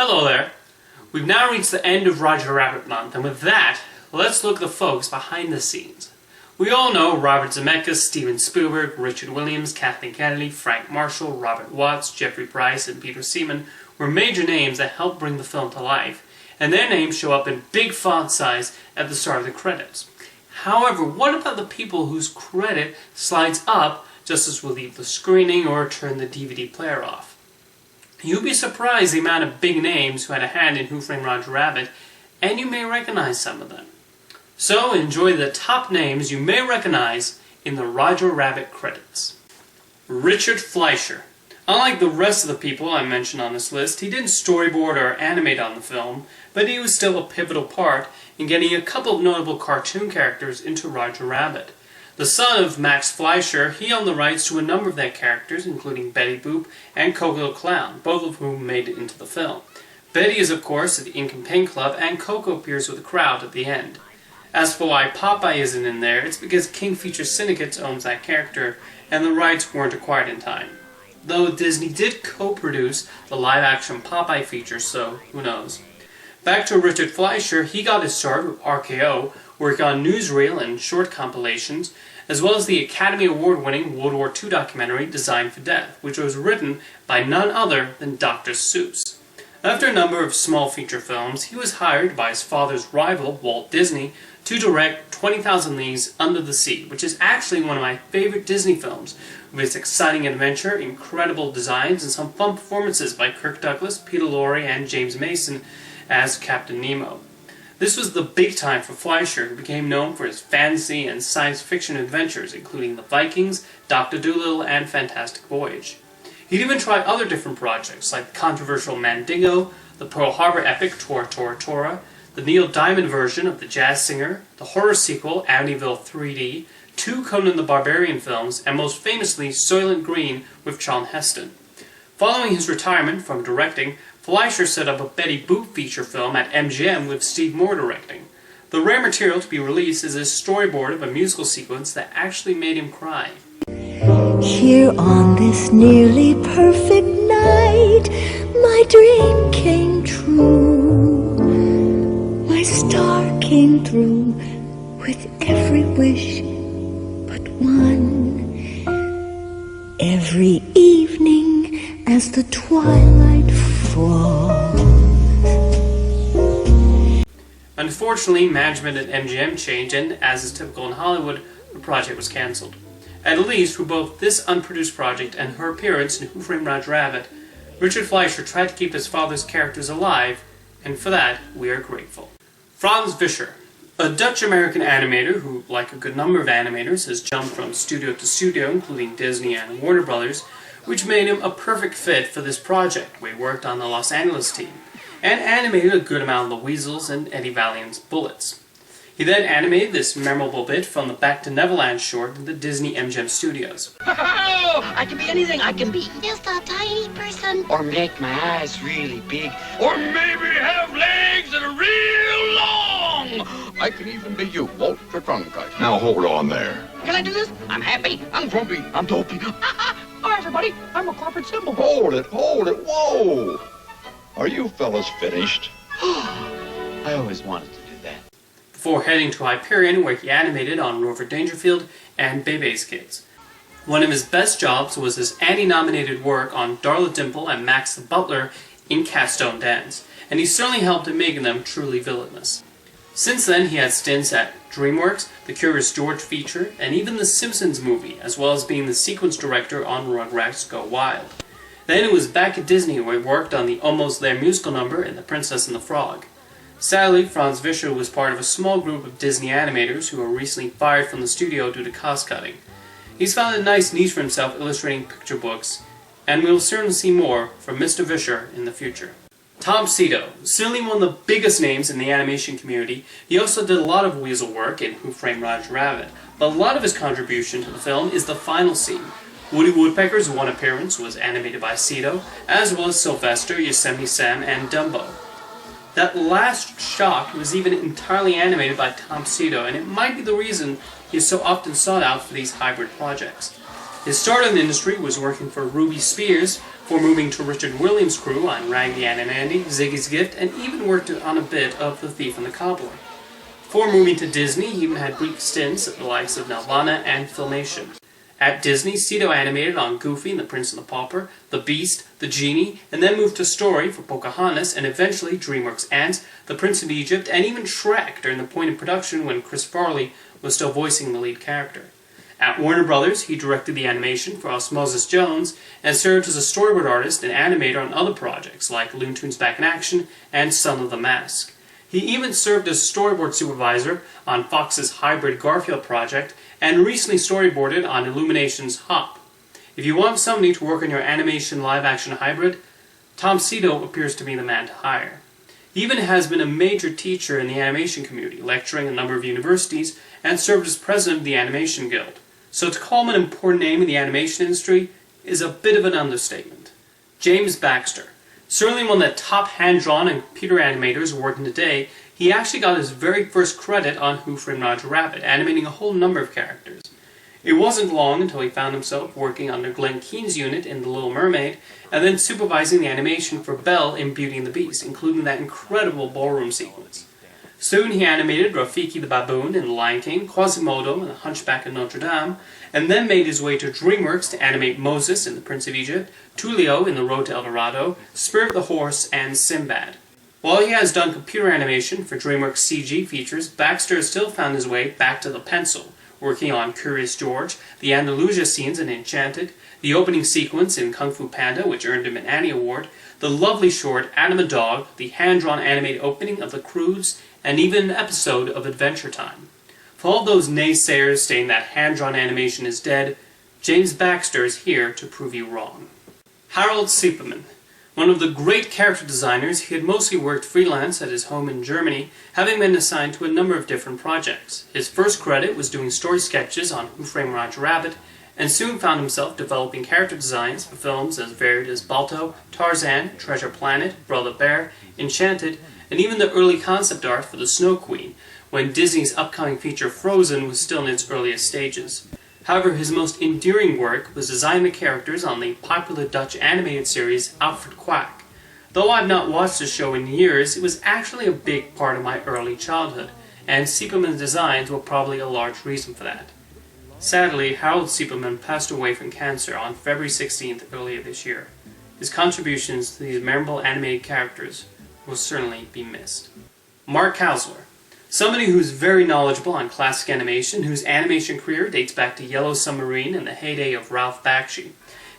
Hello there. We've now reached the end of Roger Rabbit month, and with that, let's look at the folks behind the scenes. We all know Robert Zemeckis, Steven Spielberg, Richard Williams, Kathleen Kennedy, Frank Marshall, Robert Watts, Jeffrey Price, and Peter Seaman were major names that helped bring the film to life, and their names show up in big font size at the start of the credits. However, what about the people whose credit slides up just as we leave the screening or turn the DVD player off? You'd be surprised the amount of big names who had a hand in Who Framed Roger Rabbit, and you may recognize some of them. So enjoy the top names you may recognize in the Roger Rabbit credits. Richard Fleischer. Unlike the rest of the people I mentioned on this list, he didn't storyboard or animate on the film, but he was still a pivotal part in getting a couple of notable cartoon characters into Roger Rabbit. The son of Max Fleischer, he owned the rights to a number of their characters, including Betty Boop and Coco the Clown, both of whom made it into the film. Betty is, of course, at the Ink and Paint Club, and Coco appears with the crowd at the end. As for why Popeye isn't in there, it's because King Feature Syndicates owns that character, and the rights weren't acquired in time. Though Disney did co-produce the live-action Popeye feature, so who knows. Back to Richard Fleischer, he got his start with RKO, working on newsreel and short compilations, as well as the Academy Award-winning World War II documentary Designed for Death, which was written by none other than Dr. Seuss. After a number of small feature films, he was hired by his father's rival, Walt Disney, to direct 20,000 Leagues Under the Sea, which is actually one of my favorite Disney films, with its exciting adventure, incredible designs, and some fun performances by Kirk Douglas, Peter Lorre, and James Mason as Captain Nemo. This was the big time for Fleischer, who became known for his fantasy and science fiction adventures, including The Vikings, Dr. Dolittle, and Fantastic Voyage. He'd even try other different projects, like the controversial Mandingo, the Pearl Harbor epic Tora Tora Tora, the Neil Diamond version of The Jazz Singer, the horror sequel Amityville 3D, 2 Conan the Barbarian films, and most famously Soylent Green with Charlton Heston. Following his retirement from directing, Fleischer set up a Betty Boop feature film at MGM with Steve Moore directing. The rare material to be released is a storyboard of a musical sequence that actually made him cry. Here on this nearly perfect night, my dream came true. My star came through with every wish but one. Every evening as the twilight falls. Unfortunately, management at MGM changed, and as is typical in Hollywood, the project was cancelled. At least for both this unproduced project and her appearance in Who Framed Roger Rabbit, Richard Fleischer tried to keep his father's characters alive, and for that, we are grateful. Frans Vischer, a Dutch-American animator who, like a good number of animators, has jumped from studio to studio, including Disney and Warner Brothers, which made him a perfect fit for this project, where he worked on the Los Angeles team, and animated a good amount of the Weasels and Eddie Valiant's Bullets. He then animated this memorable bit from the Back to Neverland short in the Disney MGM studios. Oh, I can be anything. I can be just a tiny person. or make my eyes really big, or maybe have legs that are real long. I can even be you, Walter Cronkite. Now hold on there. Can I do this? I'm happy. I'm grumpy. I'm dopey. Hi, everybody. I'm a corporate symbol. Hold it, whoa! Are you fellas finished? I always wanted to do that. Before heading to Hyperion, where he animated on Rover Dangerfield and Bebe's Kids. One of his best jobs was his Annie-nominated work on Darla Dimple and Max the Butler in Cat Stone Dance, and he certainly helped in making them truly villainous. Since then, he had stints at DreamWorks, the Curious George feature, and even the Simpsons movie, as well as being the sequence director on Rugrats Go Wild. Then it was back at Disney, where he worked on the Almost There musical number in The Princess and the Frog. Sadly, Frans Vischer was part of a small group of Disney animators who were recently fired from the studio due to cost cutting. He's found a nice niche for himself illustrating picture books, and we'll certainly see more from Mr. Vischer in the future. Tom Sito, certainly one of the biggest names in the animation community, he also did a lot of weasel work in Who Framed Roger Rabbit, but a lot of his contribution to the film is the final scene. Woody Woodpecker's one appearance was animated by Sito, as well as Sylvester, Yosemite Sam, and Dumbo. That last shot was even entirely animated by Tom Sito, and it might be the reason he is so often sought out for these hybrid projects. His start in the industry was working for Ruby Spears before moving to Richard Williams' crew on Raggedy Ann and Andy, Ziggy's Gift, and even worked on a bit of The Thief and the Cobbler. Before moving to Disney, he even had brief stints at the likes of Nelvana and Filmation. At Disney, Sito animated on Goofy and the Prince and the Pauper, The Beast, The Genie, and then moved to story for Pocahontas and eventually DreamWorks' Ants, The Prince of Egypt, and even Shrek during the point in production when Chris Farley was still voicing the lead character. At Warner Brothers, he directed the animation for Osmosis Jones and served as a storyboard artist and animator on other projects like Looney Tunes Back in Action and Son of the Mask. He even served as storyboard supervisor on Fox's Hybrid Garfield project and recently storyboarded on Illumination's Hop. If you want somebody to work on your animation live-action hybrid, Tom Sito appears to be the man to hire. He even has been a major teacher in the animation community, lecturing at a number of universities, and served as president of the Animation Guild. So to call him an important name in the animation industry is a bit of an understatement. James Baxter. Certainly one of the top hand-drawn and computer animators working today, he actually got his very first credit on Who Framed Roger Rabbit, animating a whole number of characters. It wasn't long until he found himself working under Glenn Keane's unit in The Little Mermaid, and then supervising the animation for Belle in Beauty and the Beast, including that incredible ballroom sequence. Soon he animated Rafiki the Baboon in The Lion King, Quasimodo in The Hunchback of Notre Dame, and then made his way to DreamWorks to animate Moses in The Prince of Egypt, Tullio in The Road to El Dorado, Spirit the Horse, and Sinbad. While he has done computer animation for DreamWorks CG features, Baxter has still found his way back to the pencil, working on Curious George, the Andalusia scenes in Enchanted, the opening sequence in Kung Fu Panda, which earned him an Annie Award, the lovely short Adam a Dog, the hand-drawn animated opening of The Croods, and even an episode of Adventure Time. For all those naysayers saying that hand-drawn animation is dead, James Baxter is here to prove you wrong. Harald Siepermann. One of the great character designers, he had mostly worked freelance at his home in Germany, having been assigned to a number of different projects. His first credit was doing story sketches on Who Framed Roger Rabbit, and soon found himself developing character designs for films as varied as Balto, Tarzan, Treasure Planet, Brother Bear, Enchanted, and even the early concept art for The Snow Queen, when Disney's upcoming feature Frozen was still in its earliest stages. However, his most endearing work was designing the characters on the popular Dutch animated series Alfred Quack. Though I've not watched the show in years, it was actually a big part of my early childhood, and Siepermann's designs were probably a large reason for that. Sadly, Harald Siepermann passed away from cancer on February 16th earlier this year. His contributions to these memorable animated characters will certainly be missed. Mark Kausler. Somebody who's very knowledgeable on classic animation, whose animation career dates back to Yellow Submarine and the heyday of Ralph Bakshi.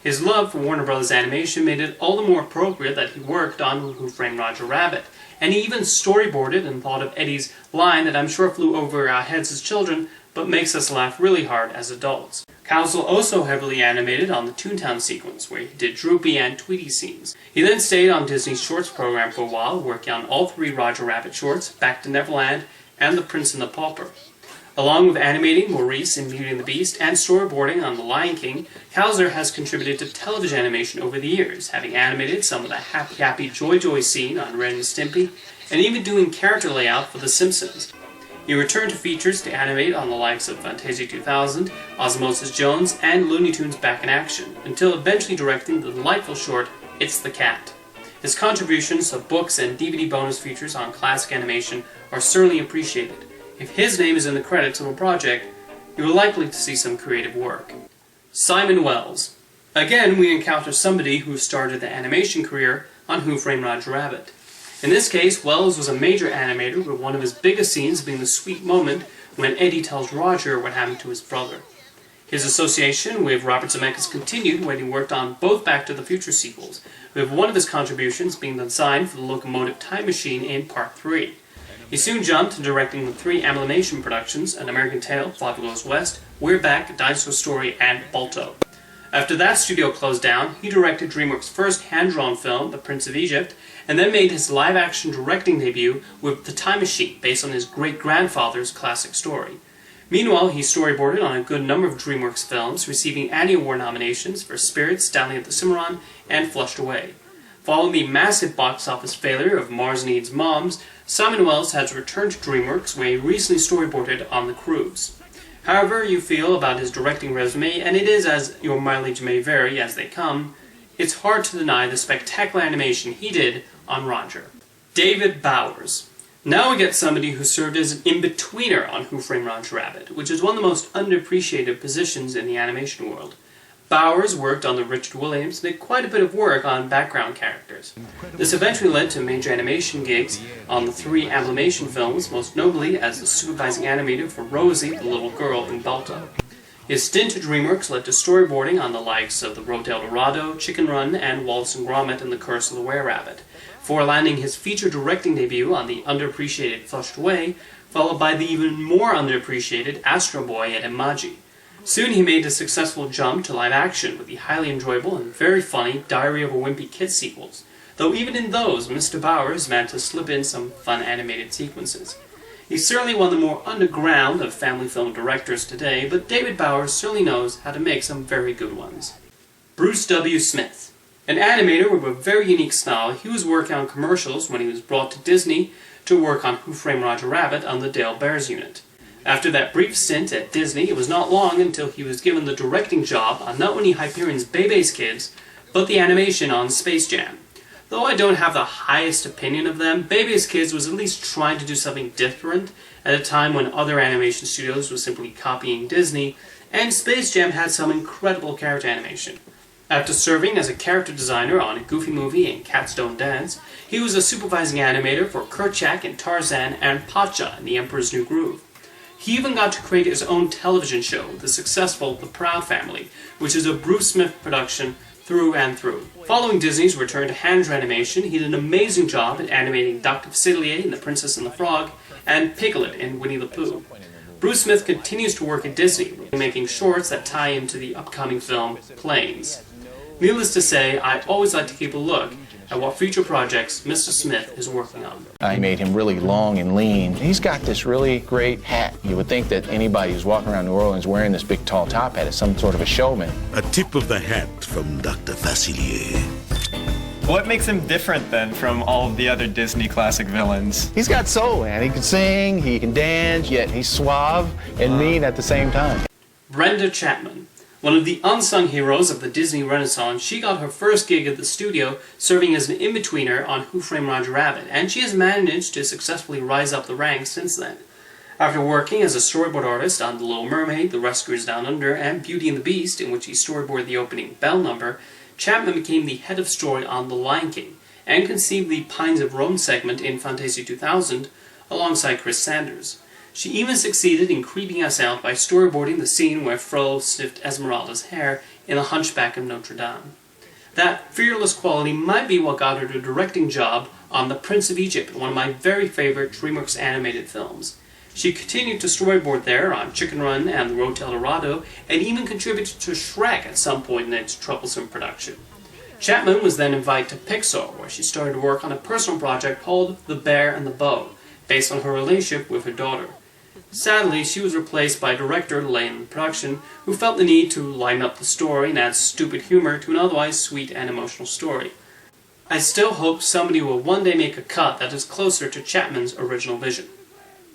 His love for Warner Brothers animation made it all the more appropriate that he worked on Who Framed Roger Rabbit, and he even storyboarded and thought of Eddie's line that I'm sure flew over our heads as children, but makes us laugh really hard as adults. Kausler also heavily animated on the Toontown sequence, where he did Droopy and Tweety scenes. He then stayed on Disney's Shorts program for a while, working on all three Roger Rabbit shorts, Back to Neverland, and The Prince and the Pauper. Along with animating Maurice in Beauty and the Beast and storyboarding on The Lion King, Kausler has contributed to television animation over the years, having animated some of the Happy Happy Joy Joy scene on Ren and Stimpy, and even doing character layout for The Simpsons. He returned to features to animate on the likes of Fantasia 2000, Osmosis Jones, and Looney Tunes Back in Action, until eventually directing the delightful short It's the Cat. His contributions to books and DVD bonus features on classic animation are certainly appreciated. If his name is in the credits of a project, you are likely to see some creative work. Simon Wells. Again, we encounter somebody who started the animation career on Who Framed Roger Rabbit. In this case, Wells was a major animator, with one of his biggest scenes being the sweet moment when Eddie tells Roger what happened to his brother. His association with Robert Zemeckis continued when he worked on both Back to the Future sequels, with one of his contributions being the design for the locomotive Time Machine in Part 3. He soon jumped to directing the three Animation productions, An American Tail, Father Goes West, We're Back, Dinosaur Story, and Balto. After that studio closed down, he directed DreamWorks' first hand-drawn film, The Prince of Egypt, and then made his live-action directing debut with The Time Machine, based on his great-grandfather's classic story. Meanwhile, he storyboarded on a good number of DreamWorks films, receiving Annie Award nominations for Spirits, Stanley of the Cimarron, and Flushed Away. Following the massive box office failure of Mars Needs Moms, Simon Wells has returned to DreamWorks, where he recently storyboarded on The Croods. However you feel about his directing resume, and it is, as your mileage may vary as they come, it's hard to deny the spectacular animation he did on Roger. David Bowers. Now we get somebody who served as an in-betweener on Who Framed Roger Rabbit, which is one of the most underappreciated positions in the animation world. Bowers worked on the Richard Williams and did quite a bit of work on background characters. This eventually led to major animation gigs on the 3 Amblimation films, most notably as the supervising animator for Rosie, the little girl in Balto. His stint at DreamWorks led to storyboarding on the likes of The Road to El Dorado, Chicken Run, and Wallace and Gromit and The Curse of the Were-Rabbit, before landing his feature directing debut on the underappreciated Flushed Away, followed by the even more underappreciated Astro Boy at Imaji. Soon he made a successful jump to live action with the highly enjoyable and very funny Diary of a Wimpy Kid sequels, though even in those, Mr. Bowers managed to slip in some fun animated sequences. He's certainly one of the more underground of family film directors today, but David Bowers certainly knows how to make some very good ones. Bruce W. Smith. An animator with a very unique style, he was working on commercials when he was brought to Disney to work on Who Framed Roger Rabbit on the Dale Bears unit. After that brief stint at Disney, it was not long until he was given the directing job on not only Hyperion's Bebe's Kids, but the animation on Space Jam. Though I don't have the highest opinion of them, Bebe's Kids was at least trying to do something different at a time when other animation studios were simply copying Disney, and Space Jam had some incredible character animation. After serving as a character designer on Goofy Movie and Cats Don't Dance, he was a supervising animator for Kerchak in Tarzan and Pacha in The Emperor's New Groove. He even got to create his own television show, the successful The Proud Family, which is a Bruce Smith production through and through. Following Disney's return to hand-drawn animation, he did an amazing job at animating Dr. Facilier in The Princess and the Frog and Piglet in Winnie the Pooh. Bruce Smith continues to work at Disney, making shorts that tie into the upcoming film Planes. Needless to say, I always like to keep a look at what future projects Mr. Smith is working on. I made him really long and lean. He's got this really great hat. You would think that anybody who's walking around New Orleans wearing this big tall top hat is some sort of a showman. A tip of the hat from Dr. Facilier. What makes him different then from all of the other Disney classic villains? He's got soul, man. He can sing, he can dance, yet he's suave and mean at the same time. Brenda Chapman. One of the unsung heroes of the Disney Renaissance, she got her first gig at the studio serving as an in-betweener on Who Framed Roger Rabbit, and she has managed to successfully rise up the ranks since then. After working as a storyboard artist on The Little Mermaid, The Rescuers Down Under, and Beauty and the Beast, in which he storyboarded the opening bell number, Chapman became the head of story on The Lion King, and conceived the Pines of Rome segment in Fantasia 2000 alongside Chris Sanders. She even succeeded in creeping us out by storyboarding the scene where Frollo sniffed Esmeralda's hair in The Hunchback of Notre Dame. That fearless quality might be what got her the directing job on The Prince of Egypt, one of my very favorite DreamWorks animated films. She continued to storyboard there on Chicken Run and The Road to El Dorado, and even contributed to Shrek at some point in its troublesome production. Chapman was then invited to Pixar, where she started to work on a personal project called The Bear and the Bow, based on her relationship with her daughter. Sadly, she was replaced by director late in the production, who felt the need to lighten up the story and add stupid humor to an otherwise sweet and emotional story. I still hope somebody will one day make a cut that is closer to Chapman's original vision.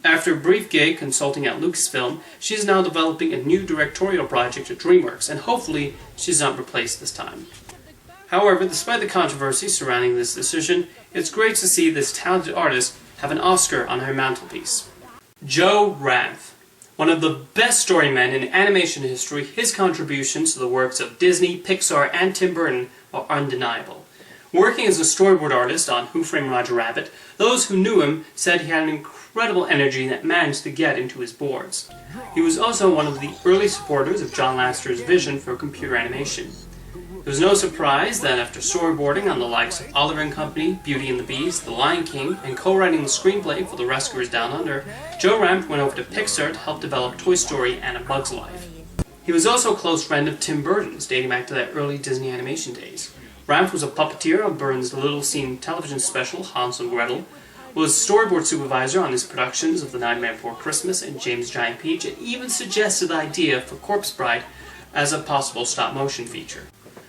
After a brief gig consulting at Lucasfilm, she is now developing a new directorial project at DreamWorks, and hopefully she's not replaced this time. However, despite the controversy surrounding this decision, it's great to see this talented artist have an Oscar on her mantelpiece. Joe Ranft. One of the best storymen in animation history, his contributions to the works of Disney, Pixar, and Tim Burton are undeniable. Working as a storyboard artist on Who Framed Roger Rabbit, those who knew him said he had an incredible energy that managed to get into his boards. He was also one of the early supporters of John Lasseter's vision for computer animation. It was no surprise that after storyboarding on the likes of Oliver and Company, Beauty and the Beast, The Lion King, and co-writing the screenplay for The Rescuers Down Under, Joe Ranft went over to Pixar to help develop Toy Story and A Bug's Life. He was also a close friend of Tim Burton's, dating back to that early Disney animation days. Ranft was a puppeteer on Burton's Little Scene television special, Hansel and Gretel, was storyboard supervisor on his productions of The Nightmare Before Christmas and James Giant Peach, and even suggested the idea for Corpse Bride as a possible stop-motion feature.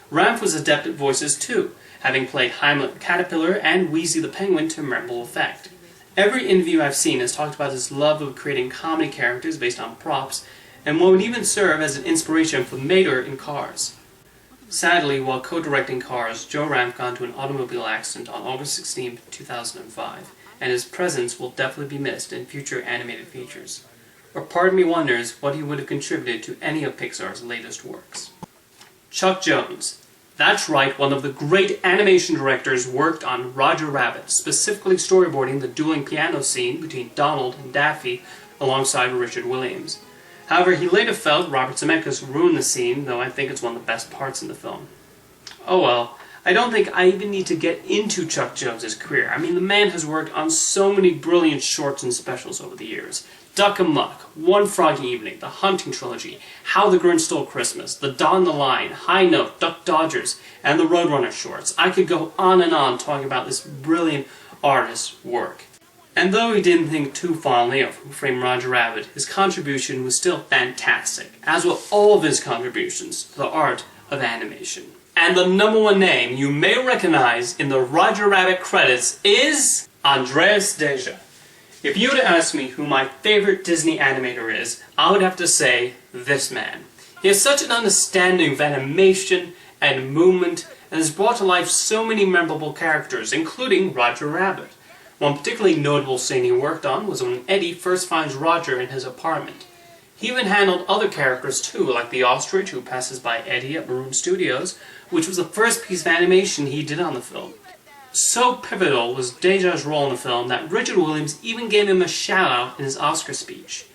Ranft was adept at voices too, having played Heimlich the Caterpillar and Wheezy the Penguin to memorable effect. Every interview I've seen has talked about his love of creating comedy characters based on props, and what would even serve as an inspiration for Mater in Cars. Sadly, while co-directing Cars, Joe Ranft got into an automobile accident on August 16, 2005, and his presence will definitely be missed in future animated features. But part of me wonders what he would have contributed to any of Pixar's latest works. Chuck Jones. That's right, one of the great animation directors worked on Roger Rabbit, specifically storyboarding the dueling piano scene between Donald and Daffy alongside Richard Williams. However, he later felt Robert Zemeckis ruined the scene, though I think it's one of the best parts in the film. Oh well, I don't think I even need to get into Chuck Jones's career. I mean, the man has worked on so many brilliant shorts and specials over the years. Duck 'em Luck, One Froggy Evening, The Hunting Trilogy, How the Grinch Stole Christmas, The Dawn the Line, High Note, Duck Dodgers, and the Roadrunner shorts. I could go on and on talking about this brilliant artist's work. And though he didn't think too fondly of Who Framed Roger Rabbit, his contribution was still fantastic, as were all of his contributions to the art of animation. And the number one name you may recognize in the Roger Rabbit credits is Andreas Deja. If you were to ask me who my favorite Disney animator is, I would have to say this man. He has such an understanding of animation and movement and has brought to life so many memorable characters, including Roger Rabbit. One particularly notable scene he worked on was when Eddie first finds Roger in his apartment. He even handled other characters too, like the ostrich who passes by Eddie at Maroon Studios, which was the first piece of animation he did on the film. So pivotal was Deja's role in the film that Richard Williams even gave him a shout-out in his Oscar speech.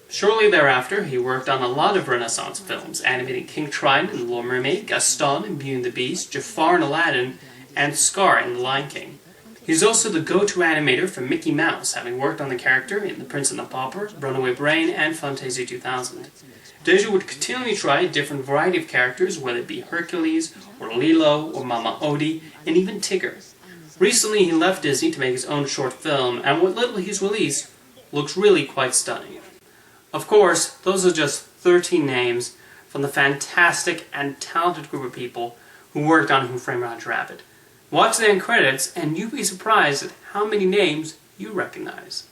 Shortly thereafter, he worked on a lot of Renaissance films, animating King Triton in The Little Mermaid, Gaston in Beauty and the Beast, Jafar in Aladdin, and Scar in The Lion King. He's also the go-to animator for Mickey Mouse, having worked on the character in The Prince and the Pauper, Runaway Brain, and Fantasia 2000. Deja would continually try a different variety of characters, whether it be Hercules, or Lilo, or Mama Odie, and even Tigger. Recently he left Disney to make his own short film, and what little he's released looks really quite stunning. Of course, those are just 13 names from the fantastic and talented group of people who worked on Who Framed Roger Rabbit. Watch the end credits, and you'll be surprised at how many names you recognize.